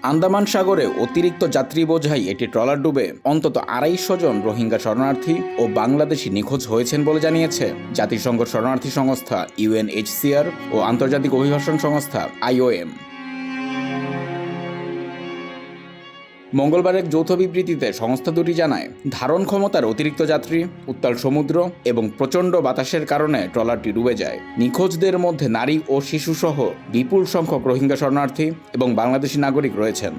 আন্দামান সাগরে অতিরিক্ত যাত্রী বোঝাই একটি ট্রলার ডুবে অন্তত ২৫০ জন রোহিঙ্গা শরণার্থী ও বাংলাদেশি নিখোঁজ হয়েছেন বলে জানিয়েছে জাতিসংঘ শরণার্থী সংস্থা ইউএনএইচসিআর ও আন্তর্জাতিক অভিবাসন সংস্থা আইওএম। মঙ্গলবার এক যৌথ বিবৃতিতে সংস্থা দুটি জানায়, ধারণ ক্ষমতার অতিরিক্ত যাত্রী, উত্তাল সমুদ্র এবং প্রচণ্ড বাতাসের কারণে ট্রলারটি ডুবে যায়। নিখোঁজদের মধ্যে নারী ও শিশুসহ বিপুল সংখ্যক রোহিঙ্গা শরণার্থী এবং বাংলাদেশি নাগরিক রয়েছেন।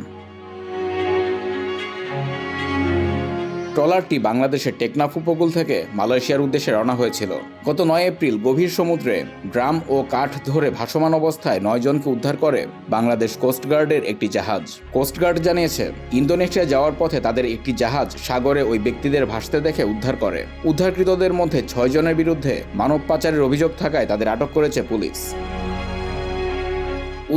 ট্রলারটি বাংলাদেশের টেকনাফ উপকূল থেকে মালয়েশিয়ার উদ্দেশ্যে রওনা হয়েছিল। গত ৯ এপ্রিল গভীর সমুদ্রে ড্রাম ও কাঠ ধরে ভাসমান অবস্থায় ৯ জনকে উদ্ধার করে বাংলাদেশ কোস্টগার্ডের একটি জাহাজ। কোস্টগার্ড জানিয়েছে, ইন্দোনেশিয়া যাওয়ার পথে তাদের একটি জাহাজ সাগরে ওই ব্যক্তিদের ভাসতে দেখে উদ্ধার করে। উদ্ধারকৃতদের মধ্যে ৬ জনের বিরুদ্ধে মানব পাচারের অভিযোগ থাকায় তাদের আটক করেছে পুলিশ।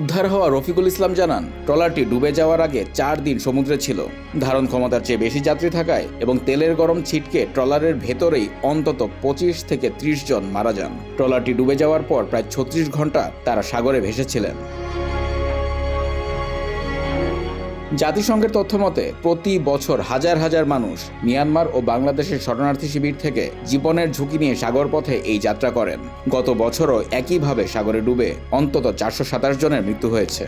উদ্ধার হওয়া রফিকুল ইসলাম জানান, ট্রলারটি ডুবে যাওয়ার আগে ৪ দিন সমুদ্রে ছিল। ধারণ ক্ষমতার চেয়ে বেশি যাত্রী থাকায় এবং তেলের গরম ছিটকে ট্রলারের ভেতরেই অন্তত ২৫ থেকে ৩০ জন মারা যান। ট্রলারটি ডুবে যাওয়ার পর প্রায় ৩৬ ঘন্টা তারা সাগরে ভেসেছিলেন। জাতিসংঘের তথ্যমতে প্রতি বছর হাজার হাজার মানুষ মিয়ানমার ও বাংলাদেশের শরণার্থী শিবির থেকে জীবনের ঝুঁকি নিয়ে সাগর পথে এই যাত্রা করেন। গত বছরও একইভাবে সাগরে ডুবে অন্তত ৪২৭ জনের মৃত্যু হয়েছে।